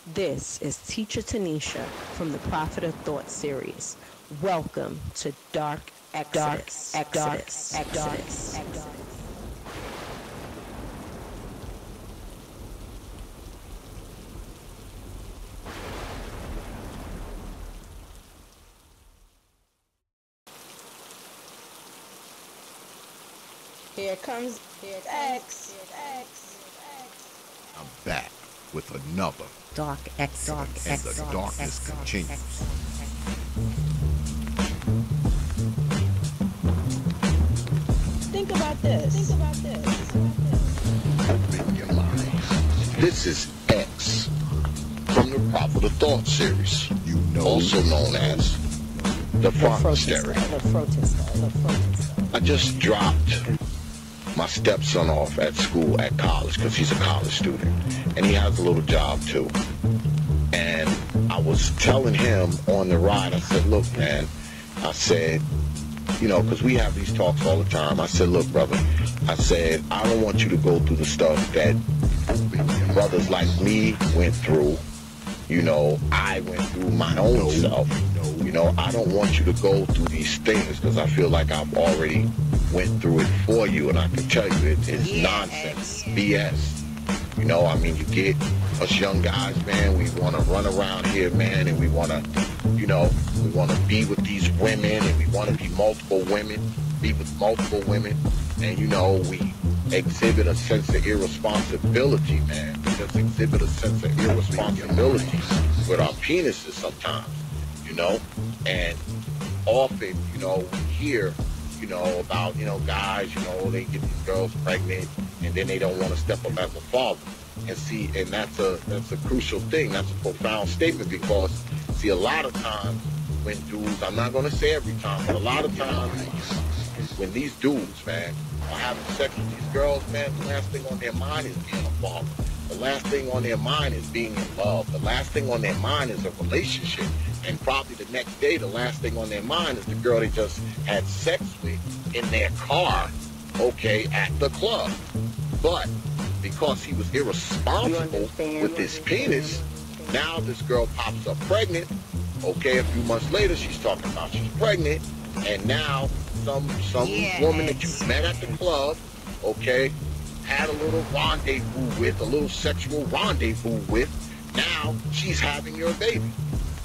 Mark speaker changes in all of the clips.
Speaker 1: This is Teacher Tanisha from the Prophet of Thought series. Welcome to Dark Exodus. Here comes X.
Speaker 2: I'm back with another
Speaker 3: Dark Exodus.
Speaker 2: and the darkness continues.
Speaker 1: Think about this.
Speaker 2: Open your mind. This is X from the Prophet of Thought series, also known as the Frontstery. I just dropped my stepson off at school at college because he's a college student and he has a little job too. And I was telling him on the ride, I said, look, man, I said, because we have these talks all the time. I said, look, brother, I said, I don't want you to go through the stuff that brothers like me went through. I went through my own self. I don't want you to go through these things because I feel like I've already went through it for you, and I can tell you it's nonsense, BS. You get us young guys, man, we want to run around here, man, and we want to, we want to be with these women, and we want to be with multiple women, and, we exhibit a sense of irresponsibility, man. We just exhibit a sense of irresponsibility with our penises sometimes, and often, we hear, about, guys, they get these girls pregnant and then they don't want to step up as a father. And that's a crucial thing. That's a profound statement because, a lot of times when dudes, I'm not going to say every time, but a lot of times when these dudes, man, are having sex with these girls, man, the last thing on their mind is being a father. The last thing on their mind is being in love. The last thing on their mind is a relationship. And probably the next day, the last thing on their mind is the girl they just had sex with in their car, at the club. But because he was irresponsible with his penis, now this girl pops up pregnant. A few months later, she's talking about she's pregnant. And now some woman that you met at the club, had a little rendezvous with, a little sexual rendezvous with, now she's having your baby.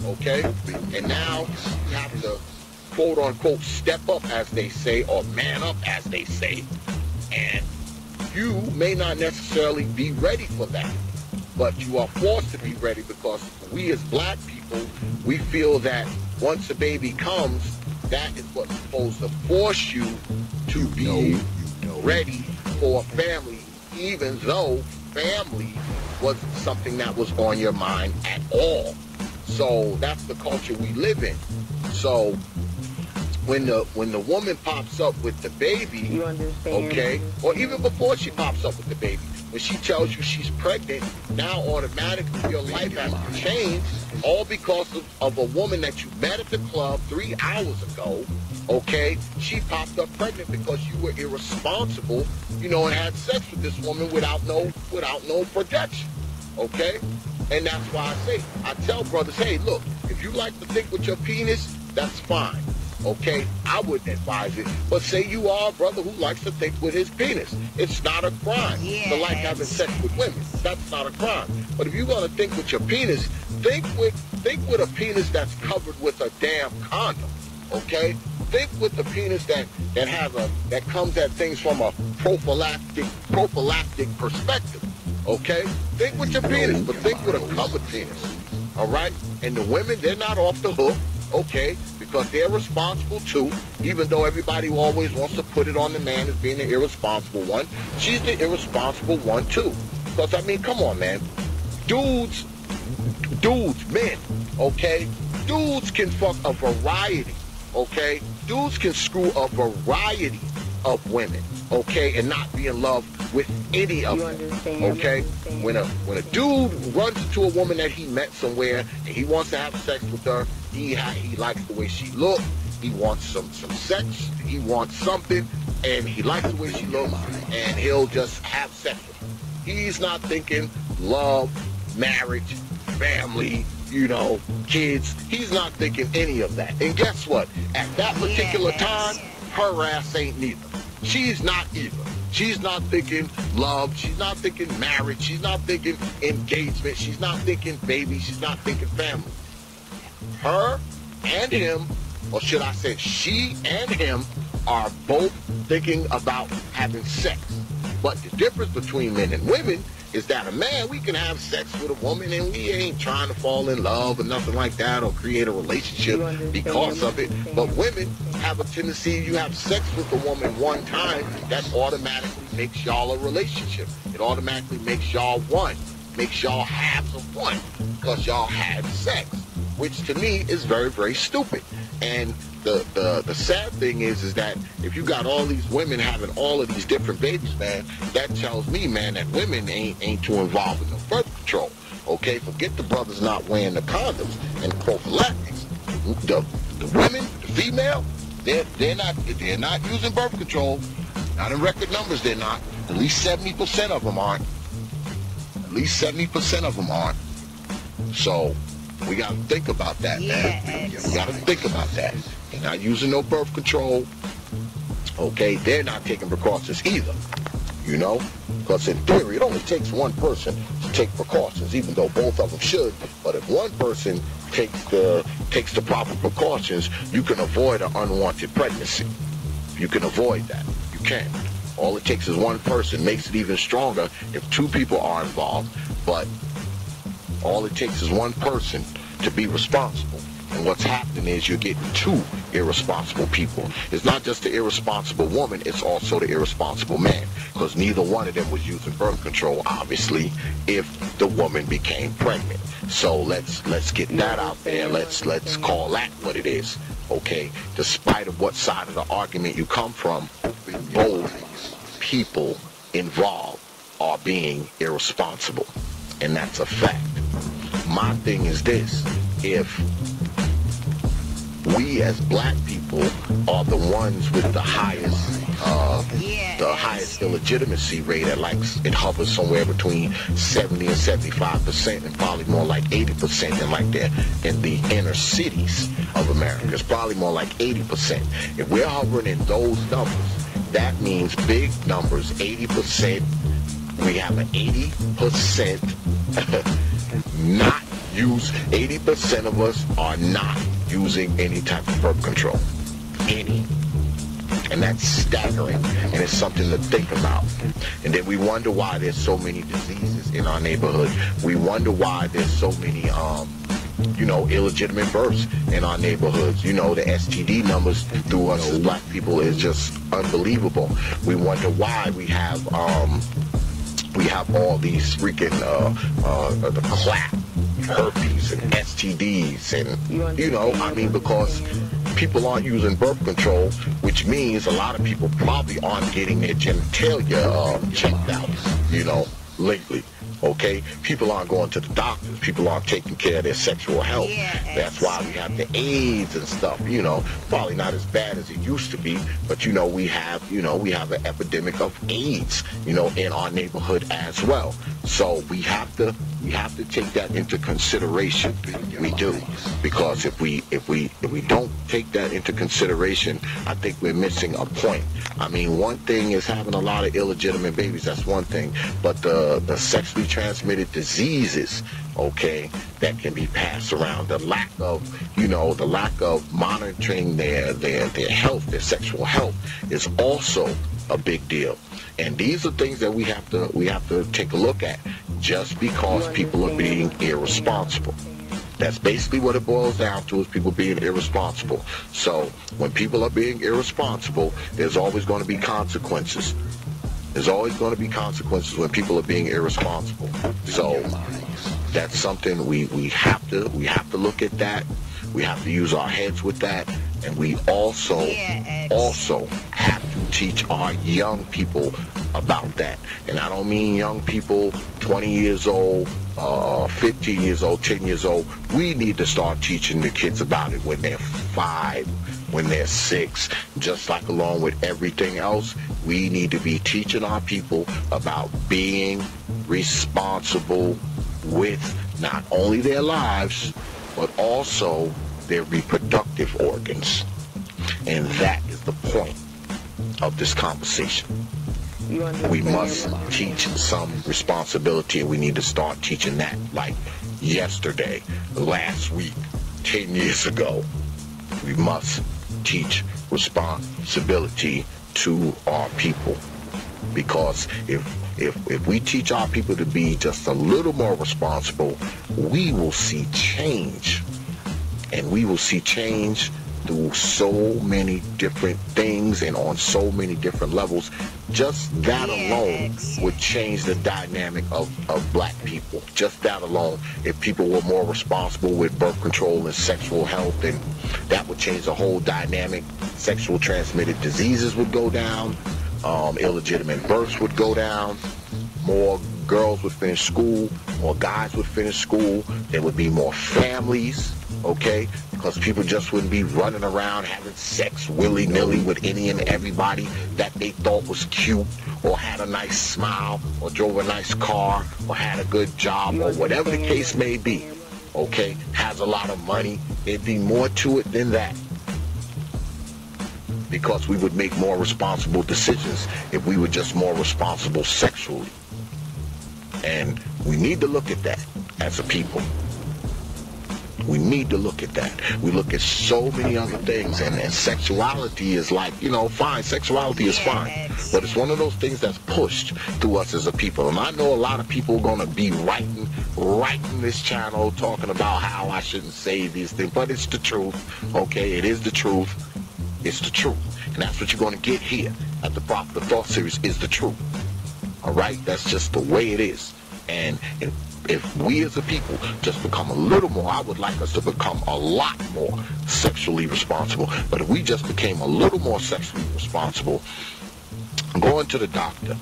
Speaker 2: And now you have to, quote unquote, step up, as they say, or man up, as they say. And you may not necessarily be ready for that, but you are forced to be ready because we as black people, we feel that once a baby comes, that is what's supposed to force you to be ready for a family, even though family wasn't something that was on your mind at all. So that's the culture we live in. So when the woman pops up with the baby, or even before she pops up with the baby, when she tells you she's pregnant, now automatically your life has to change, all because of a woman that you met at the club 3 hours ago. She popped up pregnant because you were irresponsible, and had sex with this woman without no protection. And that's why I tell brothers, hey, look, if you like to think with your penis, that's fine. I wouldn't advise it. But say you are a brother who likes to think with his penis. It's not a crime to like having sex with women. That's not a crime. But if you're going to think with your penis, think with a penis that's covered with a damn condom. Think with the penis that comes at things from a prophylactic perspective. Think with your penis, but think with a covered penis. Alright? And the women, they're not off the hook, because they're responsible too, even though everybody always wants to put it on the man as being the irresponsible one. She's the irresponsible one too. Because, come on, man. Dudes, men, dudes can fuck a variety, Dudes can screw a variety of women, and not be in love with any of them, When a dude runs into a woman that he met somewhere and he wants to have sex with her, he likes the way she looks, he wants some sex, he wants something, and he likes the way she looks, and he'll just have sex with her. He's not thinking love, marriage, family, kids. He's not thinking any of that. And guess what? At that particular time, her ass ain't neither. She's not either. She's not thinking love. She's not thinking marriage. She's not thinking engagement. She's not thinking baby. She's not thinking family. Her and him, or should I say she and him, are both thinking about having sex. But the difference between men and women is that a man, we can have sex with a woman and we ain't trying to fall in love or nothing like that or create a relationship because of it. But women have a tendency, you have sex with a woman one time, that automatically makes y'all a relationship. It automatically makes y'all one, makes y'all halves of one because y'all had sex, which to me is very, very stupid. And the sad thing is that if you got all these women having all of these different babies, man, that tells me, man, that women ain't too involved in the birth control. Okay, forget the brothers not wearing the condoms and prophylactics. The women, the female, they're not using birth control. Not in record numbers, they're not. At least 70% of them aren't. At least 70% of them aren't. So we got to think about that, man. We got to think about that. They're not using no birth control. Okay, they're not taking precautions either. Because in theory, it only takes one person to take precautions, even though both of them should. But if one person takes the proper precautions, you can avoid an unwanted pregnancy. You can avoid that. You can. All it takes is one person. Makes it even stronger if two people are involved. But all it takes is one person to be responsible. And what's happening is you're getting two irresponsible people. It's not just the irresponsible woman, it's also the irresponsible man. Because neither one of them was using birth control, obviously, if the woman became pregnant. So let's get that out there. Let's call that what it is. Okay? Despite of what side of the argument you come from, both people involved are being irresponsible. And that's a fact. My thing is this: if we as black people are the ones with the highest illegitimacy rate, it hovers somewhere between 70 and 75%, and probably more like 80% in the inner cities of America. It's probably more like 80%. If we're hovering in those numbers, that means big numbers, 80%. We have an 80% not use. 80% of us are not using any type of birth control. Any. And that's staggering, and it's something to think about. And then we wonder why there's so many diseases in our neighborhood. We wonder why there's so many illegitimate births in our neighborhoods. The STD numbers through us as black people is just unbelievable. We wonder why we have all these freaking the clap, herpes and STDs, and because people aren't using birth control, which means a lot of people probably aren't getting their genitalia checked out, lately. Okay, people aren't going to the doctors. People aren't taking care of their sexual health. That's why we have the AIDS and stuff. Probably not as bad as it used to be, but we have an epidemic of AIDS, in our neighborhood as well. So we have to take that into consideration. We do, because if we don't take that into consideration, I think we're missing a point. One thing is having a lot of illegitimate babies. That's one thing, but the sexually transmitted diseases, okay, that can be passed around, the lack of monitoring their health, their sexual health, is also a big deal. And these are things that we have to take a look at, just because people are being irresponsible. That's basically what it boils down to, is people being irresponsible. So when people are being irresponsible, there's always going to be consequences. There's always going to be consequences when people are being irresponsible. So that's something we have to look at that. We have to use our heads with that, and we also have to teach our young people about that. And I don't mean young people 20 years old, 15 years old, 10 years old. We need to start teaching the kids about it when they're 5, when they're 6. Just like along with everything else, we need to be teaching our people about being responsible with not only their lives, but also their reproductive organs. And that is the point of this conversation. We must teach some responsibility, and we need to start teaching that like yesterday, last week, 10 years ago. We must teach responsibility to our people, because if we teach our people to be just a little more responsible, we will see change. And we will see change through so many different things and on so many different levels. Just that alone would change the dynamic of black people. Just that alone. If people were more responsible with birth control and sexual health, and that would change the whole dynamic. Sexual transmitted diseases would go down. Illegitimate births would go down. More girls would finish school. More guys would finish school. There would be more families, okay? Because people just wouldn't be running around having sex willy-nilly with any and everybody that they thought was cute, or had a nice smile, or drove a nice car, or had a good job, or whatever the case may be, okay? Has a lot of money. There'd be more to it than that. Because we would make more responsible decisions if we were just more responsible sexually. And we need to look at that as a people. We need to look at that. We look at so many other things, and sexuality is like, fine, sexuality is fine. But it's one of those things that's pushed through us as a people. And I know a lot of people are going to be writing this channel, talking about how I shouldn't say these things, but it's the truth, okay? It is the truth. It's the truth. And that's what you're going to get here at the Prophet of Thought series, is the truth. All right? That's just the way it is. And if we as a people just become a little more, I would like us to become a lot more sexually responsible. But if we just became a little more sexually responsible, going to the doctor,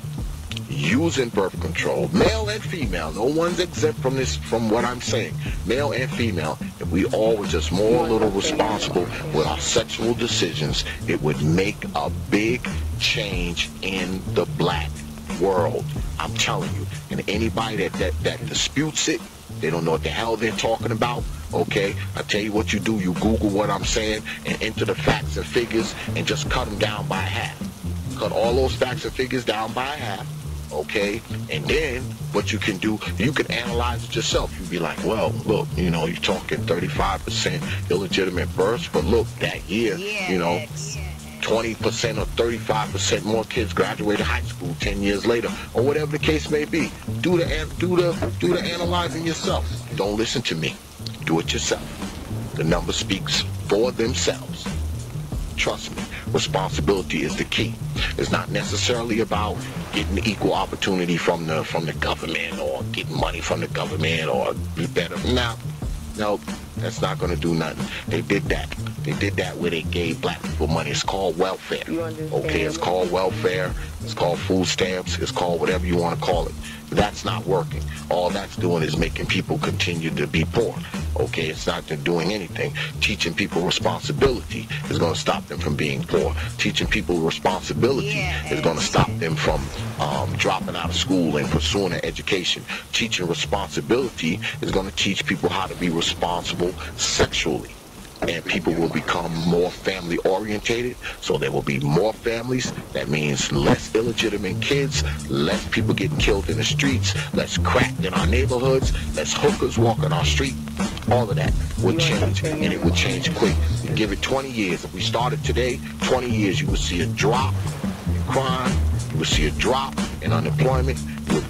Speaker 2: using birth control, male and female, no one's exempt from this, from what I'm saying, male and female, if we all were just more a little responsible with our sexual decisions, it would make a big change in the black world. I'm telling you. And anybody that disputes it, they don't know what the hell they're talking about, okay? I tell you what you do, you Google what I'm saying and enter the facts and figures and just cut them down by half. Cut all those facts and figures down by half, okay? And then what you can do, you can analyze it yourself. You'd be like, well, look, you're talking 35% illegitimate births, but look, that year, 20% or 35% more kids graduated high school 10 years later, or whatever the case may be. Do the analyzing yourself. Don't listen to me. Do it yourself. The number speaks for themselves. Trust me, responsibility is the key. It's not necessarily about getting equal opportunity from the government, or getting money from the government, or be better. No, that's not going to do nothing. They did that. They did that where they gave black people money. It's called welfare. Okay, it's called welfare. It's called food stamps. It's called whatever you want to call it. That's not working. All that's doing is making people continue to be poor. Okay, it's not doing anything. Teaching people responsibility is going to stop them from being poor. Teaching people responsibility is going to stop them from dropping out of school and pursuing an education. Teaching responsibility is going to teach people how to be responsible sexually. And people will become more family orientated, so there will be more families. That means less illegitimate kids, less people getting killed in the streets, less crack in our neighborhoods, less hookers walking our street. All of that would change, and it would change quick. Give it 20 years. If we started today, 20 years, you would see a drop in crime, you would see a drop in unemployment,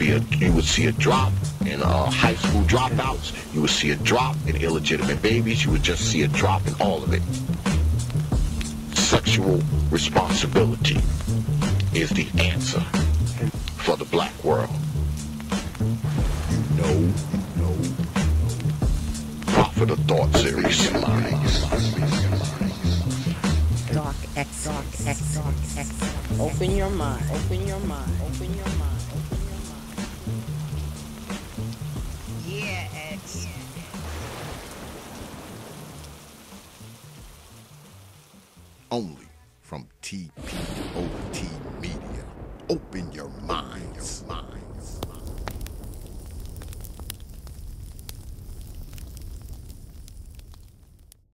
Speaker 2: you would see a drop in high school dropouts, you would see a drop in illegitimate babies, you would just see a drop in all of it. Sexual responsibility is the answer for the black world. Prophet of Thought series.
Speaker 1: Dark X. Open your mind. Open your mind. Open your mind. Yeah, X.
Speaker 3: Only from TPOT Media. Open your minds.